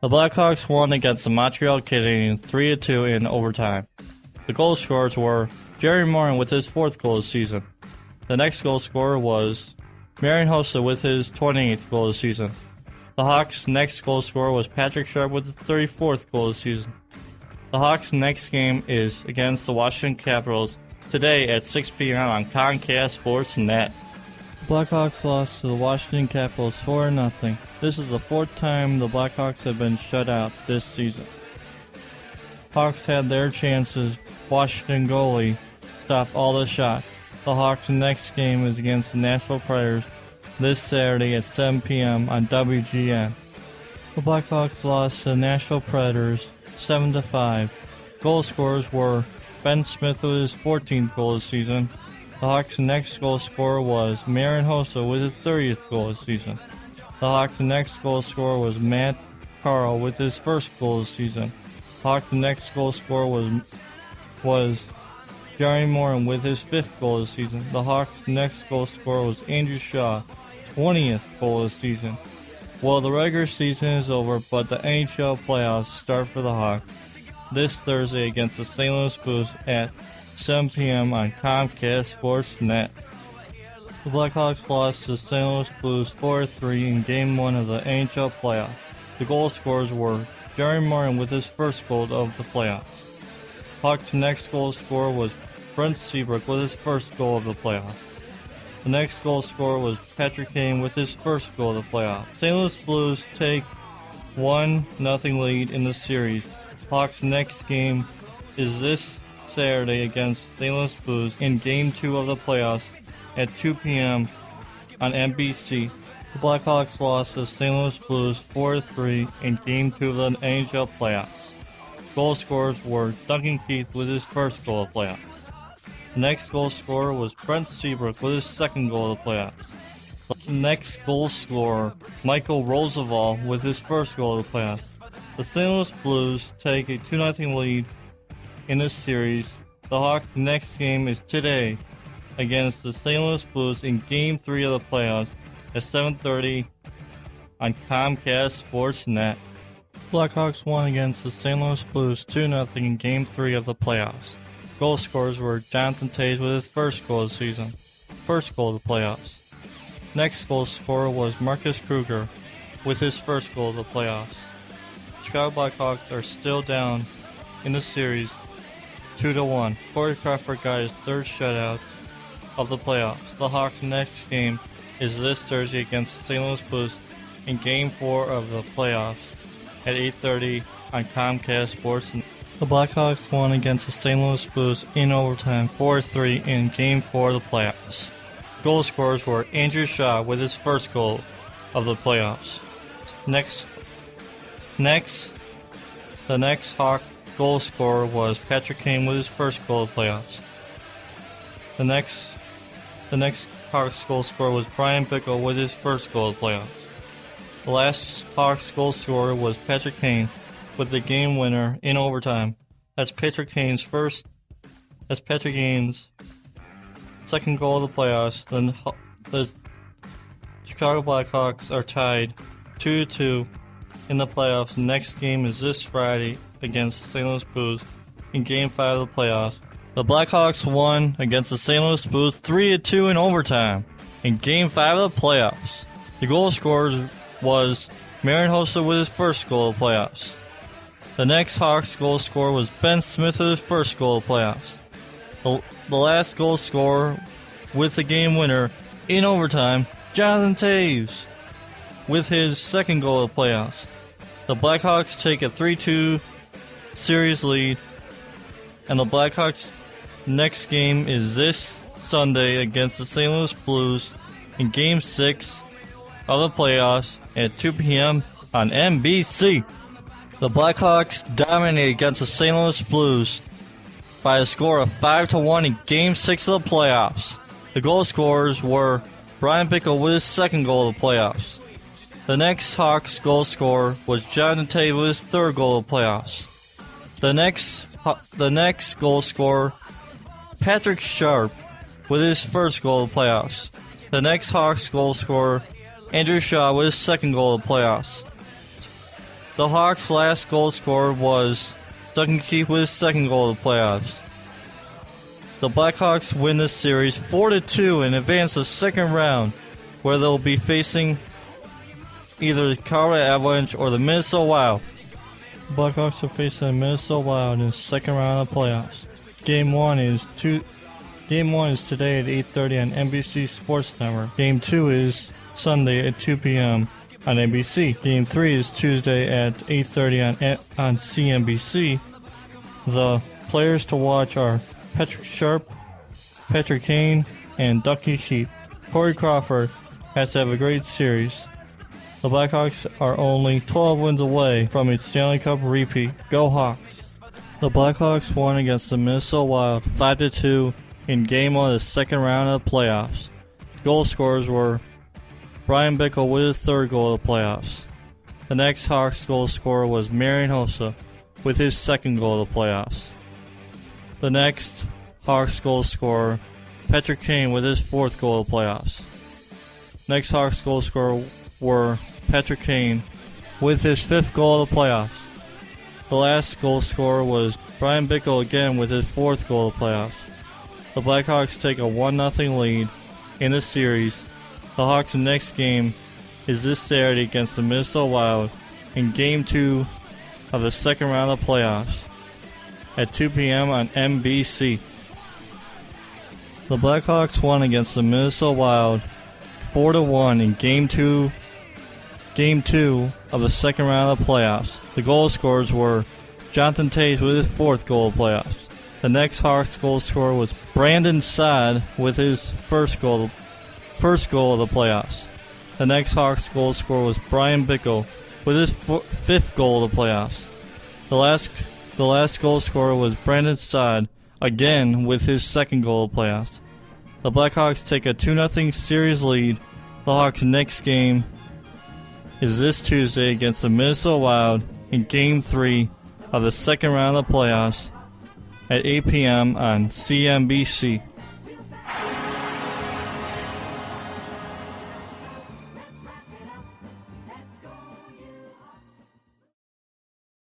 The Blackhawks won against the Montreal Canadiens 3-2 in overtime. The goal scorers were Jerry Morin with his 4th goal of the season. The next goal scorer was Marian Hossa with his 28th goal of the season. The Hawks' next goal scorer was Patrick Sharp with his 34th goal of the season. The Hawks' next game is against the Washington Capitals today at 6 p.m. on Comcast Sports Net. The Blackhawks lost to the Washington Capitals 4-0. This is the 4th time the Blackhawks have been shut out this season. Hawks had their chances. Washington goalie stopped all the shots. The Hawks' next game is against the Nashville Predators this Saturday at 7 p.m. on WGN. The Blackhawks lost to the Nashville Predators 7-5. Goal scorers were Ben Smith with his 14th goal of the season. The Hawks' next goal scorer was Marian Hossa with his 30th goal of the season. The Hawks' next goal scorer was Matt Carl with his 1st goal of the season. The Hawks' next goal scorer was Jerry Morin with his 5th goal of the season. The Hawks' next goal scorer was Andrew Shaw, 20th goal of the season. Well, the regular season is over, but the NHL playoffs start for the Hawks this Thursday against the St. Louis Blues at 7 p.m. on Comcast Sports Net. The Blackhawks lost to the St. Louis Blues 4-3 in Game 1 of the NHL playoffs. The goal scorers were Jerry Morin with his 1st goal of the playoffs. Hawks' next goal scorer was Brent Seabrook with his 1st goal of the playoffs. The next goal scorer was Patrick Kane with his 1st goal of the playoffs. St. Louis Blues take 1-0 lead in the series. Hawks' next game is this Saturday against St. Louis Blues in Game 2 of the playoffs at 2 p.m. on NBC. The Blackhawks lost to the St. Louis Blues 4-3 in Game 2 of the NHL playoffs. Goal scorers were Duncan Keith with his 1st goal of the playoffs. The next goal scorer was Brent Seabrook with his 2nd goal of the playoffs. The next goal scorer, Michael Roosevelt, with his 1st goal of the playoffs. The St. Louis Blues take a 2-0 lead in this series. The Hawks' next game is today against the St. Louis Blues in Game 3 of the playoffs at 7:30 on Comcast Sports Net. Blackhawks won against the St. Louis Blues 2-0 in Game 3 of the playoffs. Goal scorers were Jonathan Toews with his 1st goal of the season, 1st goal of the playoffs. Next goal scorer was Marcus Kruger with his 1st goal of the playoffs. Chicago Blackhawks are still down in the series 2-1. Corey Crawford got his 3rd shutout of the playoffs. The Hawks' next game is this Thursday against the St. Louis Blues in Game 4 of the playoffs at 8:30 on Comcast Sports. The Blackhawks won against the St. Louis Blues in overtime 4-3 in Game 4 of the playoffs. Goal scorers were Andrew Shaw with his 1st goal of the playoffs. The next Hawk goal scorer was Patrick Kane with his 1st goal of the playoffs. The next Hawks goal scorer was Brian Bickle with his 1st goal of the playoffs. The last Hawks goal scorer was Patrick Kane with the game winner in overtime. That's Patrick Kane's 2nd goal of the playoffs. Then the Chicago Blackhawks are tied 2-2 in the playoffs. The next game is this Friday against the St. Louis Blues in Game 5 of the playoffs. The Blackhawks won against the St. Louis Blues 3-2 in overtime in Game 5 of the playoffs. The goal scorers was Marian Hossa with his 1st goal of the playoffs. The next Hawks goal scorer was Ben Smith with his 1st goal of the playoffs. The last goal scorer with the game winner in overtime, Jonathan Toews, with his 2nd goal of the playoffs. The Blackhawks take a 3-2 series lead, and the Blackhawks' next game is this Sunday against the St. Louis Blues in Game 6 of the playoffs at 2 p.m. on NBC. The Blackhawks dominated against the St. Louis Blues by a score of 5-1 in Game 6 of the playoffs. The goal scorers were Brian Bickle with his 2nd goal of the playoffs. The next Hawks goal scorer was Jonathan Toews with his 3rd goal of the playoffs. The next goal scorer, Patrick Sharp, with his 1st goal of the playoffs. The next Hawks goal scorer, Andrew Shaw, with his 2nd goal of the playoffs. The Hawks' last goal scorer was Duncan Keith with his second goal of the playoffs. The Blackhawks win this series 4-2 and advance to the second round, where they'll be facing either the Colorado Avalanche or the Minnesota Wild. The Blackhawks are facing the Minnesota Wild in the second round of the playoffs. Game one is today at 8:30 on NBC Sports Network. Game 2 is Sunday at 2 p.m. on NBC. Game 3 is Tuesday at 8:30 on CNBC. The players to watch are Patrick Sharp, Patrick Kane, and Duncan Keith. Corey Crawford has to have a great series. The Blackhawks are only 12 wins away from its Stanley Cup repeat. Go Hawks! The Blackhawks won against the Minnesota Wild 5-2 in Game 1 of the second round of the playoffs. Goal scorers were Brian Bickle with his third goal of the playoffs. The next Hawks goal scorer was Marian Hossa with his second goal of the playoffs. The next Hawks goal scorer, Patrick Kane with his fourth goal of the playoffs. Next Hawks goal scorer were Patrick Kane with his fifth goal of the playoffs. The last goal scorer was Brian Bickle again with his fourth goal of the playoffs. The Blackhawks take a 1-0 lead in the series. The Hawks' next game is this Saturday against the Minnesota Wild in Game 2 of the second round of the playoffs at 2 p.m. on NBC. The Blackhawks won against the Minnesota Wild 4-1 in Game 2 of the second round of the playoffs. The goal scorers were Jonathan Toews with his fourth goal of the playoffs. The next Hawks goal scorer was Brandon Saad with his first goal of the playoffs. The next Hawks goal scorer was Brian Bickle with his fifth goal of the playoffs. The last goal scorer was Brandon Saad again with his second goal of the playoffs. The Blackhawks take a 2-0 series lead. The Hawks' next game is this Tuesday against the Minnesota Wild in Game 3 of the second round of the playoffs at 8 p.m. on CNBC.